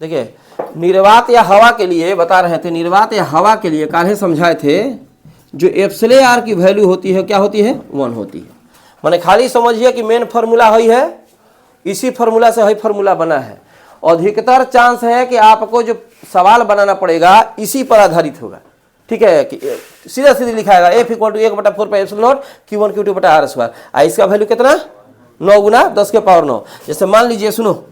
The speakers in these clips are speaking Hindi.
देखिए निर्वात या हवा के लिए बता रहे थे, निर्वात या हवा के लिए काल्हे समझाए थे जो एप्सिलॉन आर की वैल्यू होती है क्या होती है 1 होती है। माने खाली समझिए कि मेन फार्मूला वही है, इसी फार्मूला से वही फार्मूला बना है। अधिकतर चांस है कि आपको जो सवाल बनाना पड़ेगा इसी पर आधारित होगा, ठीक है, कि सीधा सीधी लिखाएगा F = 1/4 Q1 Q2/r²। इसका वैल्यू कितना 9 गुना 10 के पावर 9। जैसे मान लीजिए, सुनो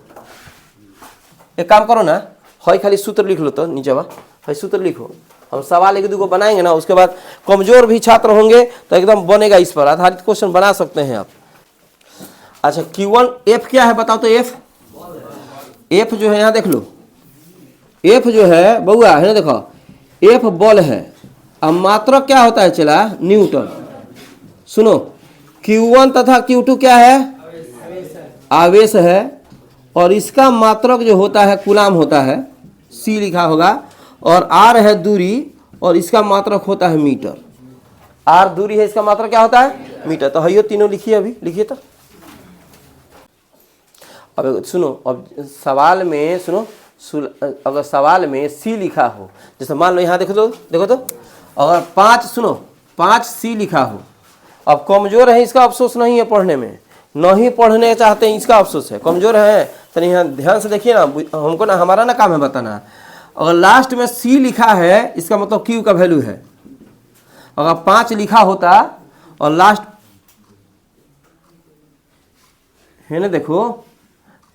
एक काम करो ना, हई खाली सूत्र लिख लो, तो नीचे हई सूत्र लिखो, हम सवाल एक दो बनाएंगे ना, उसके बाद कमजोर भी छात्र होंगे तो एकदम बनेगा, इस पर आधारित क्वेश्चन बना सकते हैं आप। अच्छा Q1 F क्या है बताओ तो? F जो है यहाँ देख लो, F जो है बउआ है ना, देखो F बल है, अब मात्रक क्या होता है चला न्यूटन। सुनो Q1 तथा Q2 क्या है? आवेश है, और इसका मात्रक जो होता है कूलाम होता है, C लिखा होगा, और R है दूरी, और इसका मात्रक होता है मीटर। R दूरी है, इसका मात्रक क्या होता है मीटर। तो हइयो तीनों लिखिए, अभी लिखिए। तो अब सुनो, अब सवाल में सुनो, अगर सवाल में C लिखा हो, जैसे मान लो यहाँ देखो तो अगर 5 सुनो 5 C लिखा हो, अब कमजोर है इसका अफसोस नहीं है पढ़ने में, नहीं पढ़ने चाहते हैं इसका अफसोस है, कमजोर है तो यहाँ ध्यान से देखिए ना, हमको ना, हमारा ना काम है बताना। अगर लास्ट में C लिखा है इसका मतलब Q का वैल्यू है। अगर 5 लिखा होता और लास्ट है ना, देखो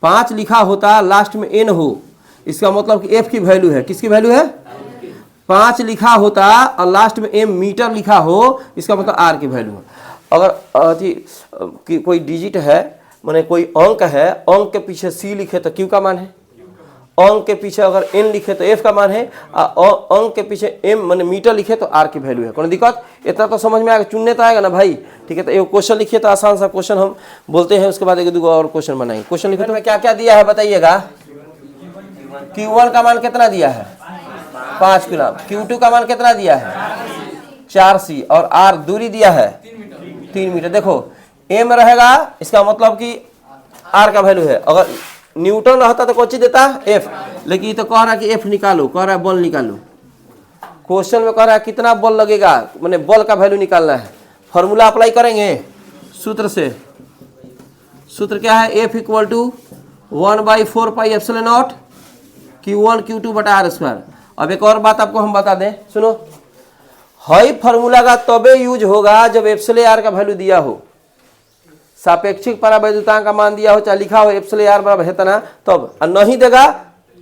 5 लिखा होता लास्ट में N हो, इसका मतलब कि F की वैल्यू है। किसकी वैल्यू है? 5 लिखा होता और लास्ट में M मीटर लिखा हो, इसका मतलब R की वैल्यू है। अगर कोई डिजिट है, माने कोई अंक है, अंक के पीछे C लिखे तो Q का मान है, अंक के पीछे अगर N लिखे तो F का मान है, अंक के पीछे M माने मीटर लिखे तो R की वैल्यू है। कौन दिक्कत? इतना तो समझ में आएगा, चुनने तो आएगा ना भाई, ठीक है। तो एक क्वेश्चन लिखिए, तो आसान सा क्वेश्चन हम बोलते हैं, उसके बाद एक दो और क्वेश्चन बनाएंगे। क्वेश्चन लिखे तो क्या क्या दिया है बताइएगा। Q1 का मान कितना दिया है 5 कूलम, Q2 का मान कितना दिया है 4C, और R दूरी दिया है 3 मीटर। देखो M रहेगा, इसका मतलब कि R का वैल्यू है। अगर न्यूटन रहता तो कौन चीज देता F, लेकिन तो कह रहा है कि F निकालो, कह रहा है बल निकालो। क्वेश्चन में कह रहा है कितना बल लगेगा, मैंने बल का वैल्यू निकालना है। फॉर्मूला अप्लाई करेंगे सूत्र से। सूत्र क्या है? F = 1/4πε0 Q1 Q2/r²। अब एक और बात आपको हम बता दें, सुनो, हई फॉर्मूला का तबे यूज होगा जब एप्सिलॉन आर का वैल्यू दिया हो, सापेक्षिक परावैद्युतांक का मान दिया हो, चाहे लिखा हो एप्सिलॉन आर बराबर है तना, तब नहीं देगा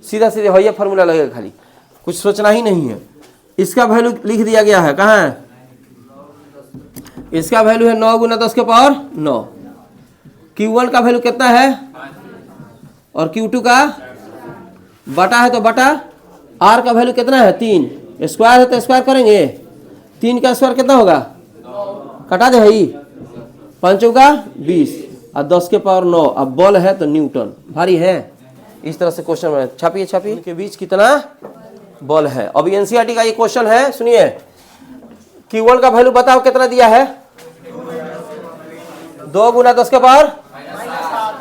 सीधा सीधे हई फॉर्मूला लगेगा, खाली कुछ सोचना ही नहीं है। इसका वैल्यू लिख दिया गया है, कहाँ है? इसका वैल्यू है 9 गुना 10 के पावर 9। Q1 का वैल्यू कितना है और Q2 का बटा है तो बटा, R का वैल्यू कितना है 3, स्क्वायर है तो स्क्वायर करेंगे, 3 का स्क्वायर कितना होगा, कटा दे भाई, 5 का 20 और 10 के पावर 9। अब बल है तो न्यूटन, भारी है। इस तरह से क्वेश्चन में छापिए के बीच कितना बल है। अभी एनसीईआरटी का ये क्वेश्चन है, सुनिए। Q1 का वैल्यू बताओ कितना दिया है, 2 गुना 10 के पावर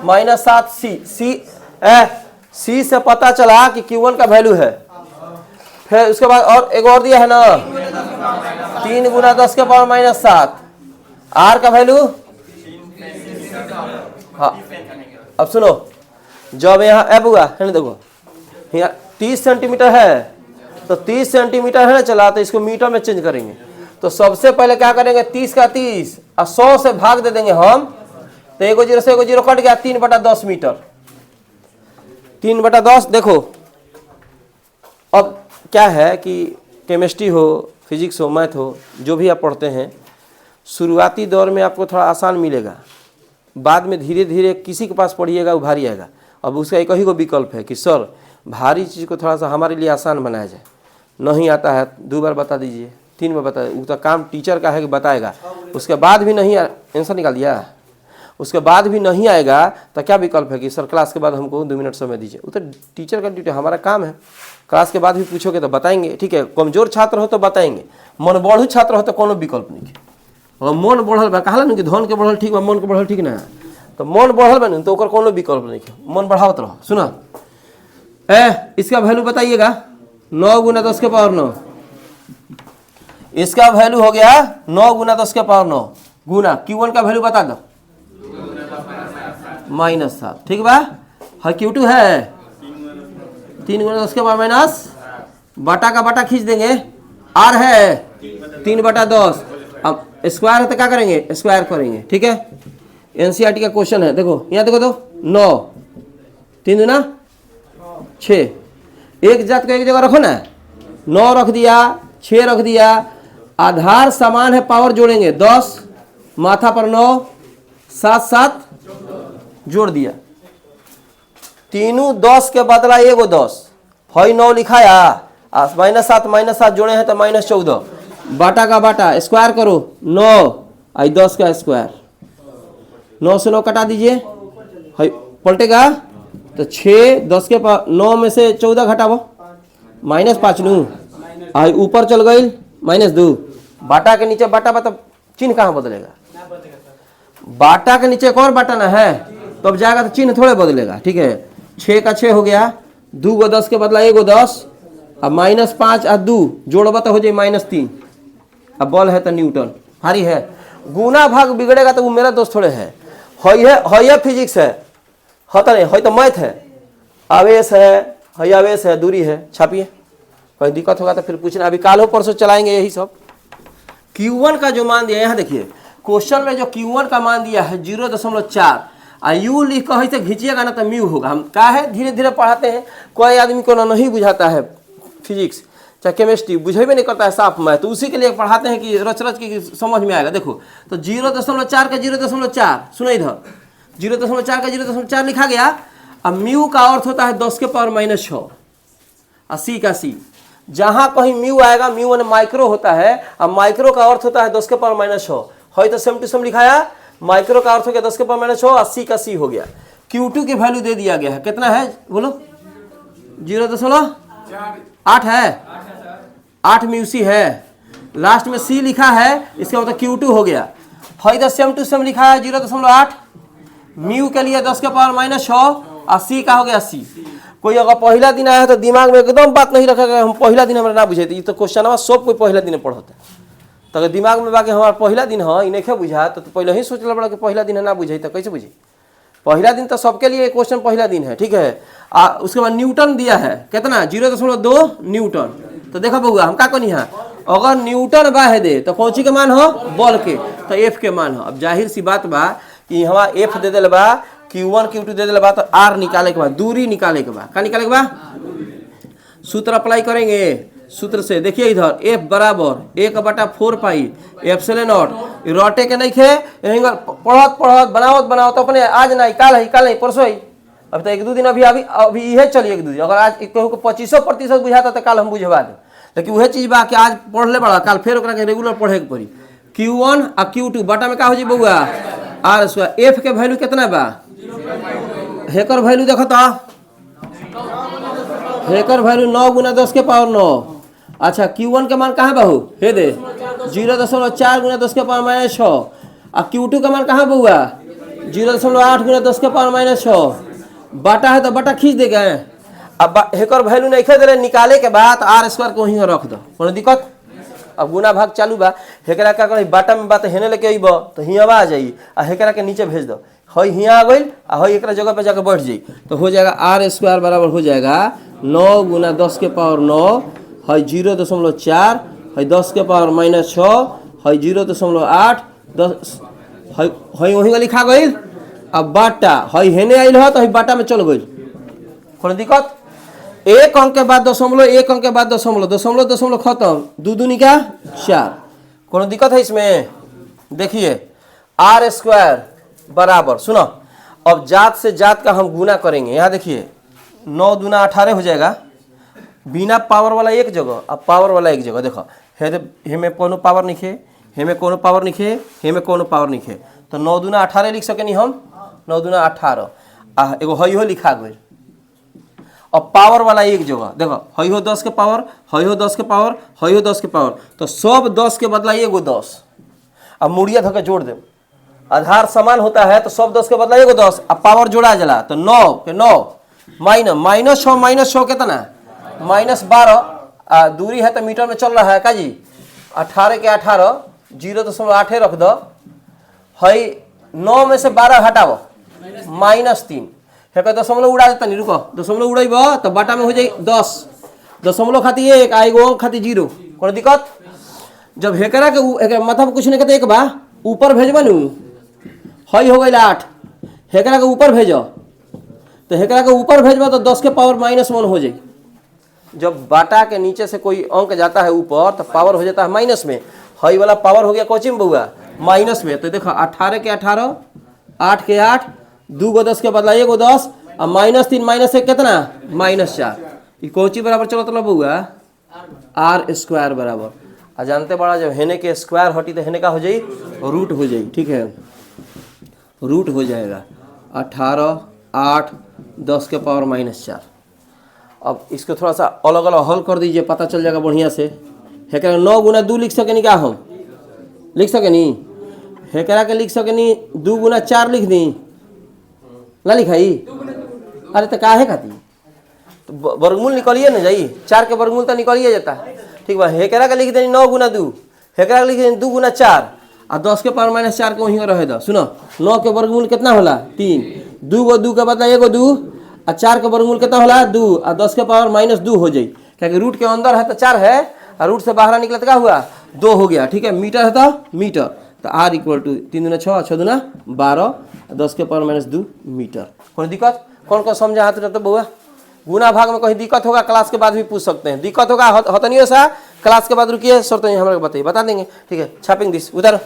-7C। C से पता चला कि Q1 का वैल्यू है, फिर उसके बाद और एक और दिया है ना, 3 गुना 10 के पावर -7। R का वैल्यू, हाँ अब सुनो, जब यहाँ अब हुआ है ना, देखो यहाँ 30 सेंटीमीटर है, तो 30 सेंटीमीटर है ना चला, तो इसको मीटर में चेंज करेंगे। तो सबसे पहले क्या करेंगे, 30 का 30 और 100 से भाग दे देंगे हम, तो एगो 0 से एगो 0 कट गया, 3/10 मीटर, 3/10। देखो अब क्या है कि केमिस्ट्री हो, फिजिक्स हो, मैथ हो, जो भी आप पढ़ते हैं, शुरुआती दौर में आपको थोड़ा आसान मिलेगा, बाद में धीरे धीरे किसी के पास पढ़िएगा वो भारी आएगा। अब उसका एक ही को विकल्प है कि सर भारी चीज़ को थोड़ा सा हमारे लिए आसान बनाया जाए। नहीं आता है 2 बार बता दीजिए, 3 बार बता दीजिए, उसका काम टीचर का है कि बताएगा। उसके बाद भी नहीं, आंसर निकाल दिया, उसके बाद भी नहीं आएगा तो क्या विकल्प है कि सर क्लास के बाद हमको 2 मिनट समय दीजिए। वो तो टीचर का ड्यूटी, हमारा काम है। क्लास के बाद भी पूछोगे तो बताएंगे, ठीक है। कमजोर छात्र हो तो बताएंगे, मन बढ़ू छात्र हो तो कोनो विकल्प नहीं। अगर मन बढ़ल बा, कहला न कि धन के बढ़ल ठीक बा, मन के बढ़ल ठीक ना, तो मन बढ़ल बा तो ओकर कोनो विकल्प नहीं, मन बढ़ावत रहो। सुना इसका वैल्यू बताइएगा। 9 गुना 10 के पावर 9, इसका वैल्यू हो गया 9 गुना 10 के पावर 9 गुना Q1 का वैल्यू बता दो -7, ठीक बा। हाँ Q2 है 3 गुना 10 के पावर माइनस बटा का बटा खींच देंगे, R है 3/10, अब स्क्वायर है तो क्या करेंगे, स्क्वायर करेंगे, ठीक है। एनसीईआरटी का क्वेश्चन है, देखो यहाँ देखो तो 9 3 गुना 6, एक जात को एक जगह रखो ना, 9 रख दिया 6 रख दिया, आधार समान है पावर जोड़ेंगे 10, माथा पर 9, 7 7 जोड़ दिया, तीनों 10 के बदला एगो 10, हई 9 लिखाया, -7 जोड़े हैं तो -14, बाटा का बाटा स्क्वायर करो 9 आई 10 का स्क्वायर, 9 से 9 कटा दीजिए, हई पलटेगा तो 6 10 के 9 में से 14 घटाओ -5 नू, आई ऊपर चल गई -2, बाटा के नीचे बाटा मतलब चिन्ह कहाँ बदलेगा, बाटा के नीचे एक और बाटा ना है तो अब जाएगा तो चिन्ह थोड़े बदलेगा, ठीक है। 6 का 6 हो गया, 2 को 10 के बदला एगो 10, अब -5 और 2 जोड़बा तो हो जाए -3, अब बॉल है तो न्यूटन हारी है। गुना भाग बिगड़ेगा तो वो मेरा दोस्त थोड़े है, है फिजिक्स है, होता नहीं है तो मैथ है, आवेश है दूरी है, छापिए, कोई दिक्कत होगा तो फिर पूछना, अभी काल हो परसों चलाएंगे यही सब। Q1 का जो मान दिया यहाँ देखिए क्वेश्चन में जो Q1 का मान दिया है 0.4, यू लिख कर से घींचिएगा ना तो म्यू होगा। हम क्या है धीरे धीरे पढ़ाते हैं, कोई आदमी को ना नहीं बुझाता है फिजिक्स चाहे केमिस्ट्री, बुझेबे नहीं करता है साफ मैथ, तो उसी के लिए पढ़ाते हैं कि रच रच की समझ में आएगा। देखो तो 0.4 का 0.4 सुनो इधर, 0.4 का 0.4 लिखा गया। अब म्यू का अर्थ होता है 10 के पावर -6, और सी का सी, जहां कहीं म्यू आएगा म्यू वन माइक्रो होता है, और माइक्रो का अर्थ होता है 10 के पावर -6, है तो सेम टू सेम लिखाया, माइक्रो का अर्थ हो गया 10 के पावर -6 और सी का सी हो गया। Q2 की वैल्यू दे दिया गया है, कितना है बोलो, 0.8 है, 8 म्यू सी है, लास्ट में सी लिखा है, इसका मतलब Q2 हो गया। है तो सेम टू सेम लिखा है 0.8, म्यू के लिए 10 के पावर -6 और सी का हो गया सी। कोई अगर पहला दिन आया है तो दिमाग में एकदम बात नहीं रखेगा, हम पहला दिन हमारा ना बुझे तो क्वेश्चन सब कोई पहला दिन पढ़ता है, तो अगर दिमाग में बाकी हमारा पहला दिन है इन्हें बुझा तो पहले ही सोच बड़ा कि पहला दिन है, ना बुझे तो कैसे बुझे, पहला दिन तो सबके लिए क्वेश्चन पहला दिन है, ठीक है। उसके बाद न्यूटन दिया है कितना 0.2 न्यूटन, तो देखो बउआ हम का कहनी है, अगर न्यूटन बाहे दे तो कौन सी के मान हो, बल के, तो एफ के मान हो। अब जाहिर सी बात बा कि हमारा एफ दे दिल बा, Q1 Q2 दे दिल बा, तो आर निकाले के बाद दूरी निकाले के बाद क्या निकाले के बाद, सूत्र अप्लाई करेंगे। सूत्र से देखिए इधर F बराबर 1/4 पाई एप्सिलॉन नॉट, रोटे के नहीं खे पढ़त बनाओ तो अपने आज नहीं काल नहीं परसों ही, अब तो 1-2 दिन अभी यह चलिए 1-2 दिन, अगर आज कहूँ 25% बुझाता तो काल हम बुझवा दे, लेकिन वह चीज बा कि आज पढ़ ले बड़ा काल फिर रेगुलर पढ़े के पड़ी। Q1 और Q2 बटा में क्या हो जाए बउआ R²। F के वैल्यू कितना बा, हेकर वैल्यू देखो तो, हेकर वैल्यू 9 गुना 10 के पावर 9। अच्छा Q1 का मान कहाँ बहू हे दे 0.4 गुना 10 के पावर -6, और Q2 का मान कहाँ बउआ 0.8 गुना 10 के पावर -6, बटा है तो बटा खींच देगा। अब हेकर वैल्यू नहीं खे दे रहे, निकाले के बाद R² को वहीं रख दो, कोनो दिक्कत। अब गुना भाग चालू बा, हेकरा क्या कर बाटा में बात हेने लेके अइब तो हियाँ आ जाई, आ हेकरा के नीचे भेज दो, हई हियाँ आ गई आ हई एक जगह पे जाकर बैठ जाई, तो हो जाएगा R² बराबर हो जाएगा 9 गुना 10 के पावर 9, हई 0.4, हई 10 के पावर -6, हई 0.8, 10 हई वहीं लिखा गई। अब बाटा हई हेने आइल हो तो हई बाटा में चल गई, कोनो दिक्कत। एक अंक के बाद दशमलव, एक अंक के बाद दशमलव खत्म, 2 दूनी का 4, कोनो दिक्कत है इसमें। देखिए R² बराबर, सुनो अब जात से जात का हम गुना करेंगे। यहाँ देखिए 9 दूना 18 हो जाएगा, बिना पावर वाला एक जगह अब पावर वाला एक जगह, देखो हेमे कोनो पावर नहीं खे, हेमे कोनो पावर नहीं खे, हेमे कोनो पावर नहीं खे, तो 9 दूना 18 लिख सके नहीं हम, 9 दूना 18 एगो हई हो लिखा गई। अब पावर वाला एक जगह देखो, हई हो 10 के पावर, हई हो 10 के पावर, हई हो 10 के पावर, तो सब 10 के बदला एगो 10, अब मुड़िया धोके जोड़ दे, आधार समान होता है तो सब 10 के बदला एगो 10, अब पावर जोड़ा जला तो 9 के 9, माइनस छः कितना -12 दूरी है तो मीटर में चल रहा है का जी 18 के 18 0.8 रख दो है 9 में से 12 हटाओ -3 है दशमलव उड़ा देता नहीं रुको दशमलव उड़ेब तो बाटा में हो जाए 10 दशमलव खाती 1 आ एगो खाती 0 कोनो दिक्कत जब हेकरा के मतलब कुछ नहीं कहते एक बा ऊपर भेजब नु हई हो गई 8 हेकरा के ऊपर भेजो तो हेकरा के ऊपर भेजब तो 10 के पावर -1 हो जाए जब बाटा के नीचे से कोई अंक जाता है ऊपर तो पावर हो जाता है माइनस में हई वाला पावर हो गया कोची में बउआ माइनस में तो देखो 18 के 18 8 के 8 2 गो 10 के बदला 1 गो 10 और -3 -1 कितना -4 ये कोची बराबर चलो तो बउआ r² बराबर आ जानते बड़ा जब हेने के स्क्वायर हटी तो हेने का हो जाई रूट हो जाई ठीक है रूट हो जाएगा 18 8 10 के पावर -4 अब इसको थोड़ा सा अलग अलग हल कर दीजिए पता चल जाएगा बढ़िया से हेकरा 9 गुना 2 लिख सके नहीं क्या हम लिख सके नहीं हेकरा के लिख सके नहीं 2 गुना 4 लिख दी ना लिखाई अरे तो काहे खाती तो वर्गमूल निकलिए ना जाइए 4 के वर्गमूल तो निकलिए जाता है ठीक बा हेकरा के लिख देनी 9 गुना 2 हेकरा के लिख देनी 2 गुना 4 और 10 के पावर -4 के वहीं रहे दो सुनो 9 के वर्गमूल कितना होला 3 2 गो 2 के बदला 1 गो 2 और 4 के वर्गमूल कितना होला 2 और 10 के पावर -2 हो जाई क्योंकि रूट के अंदर है तो 4 है और रूट से बाहर निकला तो क्या हुआ 2 हो गया ठीक है मीटर है तो मीटर तो r = 3 दूना 6 6 दूना 12 10 के पावर -2 मीटर कोई दिक्कत कौन समझा हाथ रहता बउआ गुना भाग में कहीं दिक्कत होगा क्लास के बाद भी पूछ सकते हैं दिक्कत होगा होता नहीं ऐसा क्लास के बाद रुकिए सर तो हमारे बताइए बता देंगे ठीक है छापिंग दिस उधर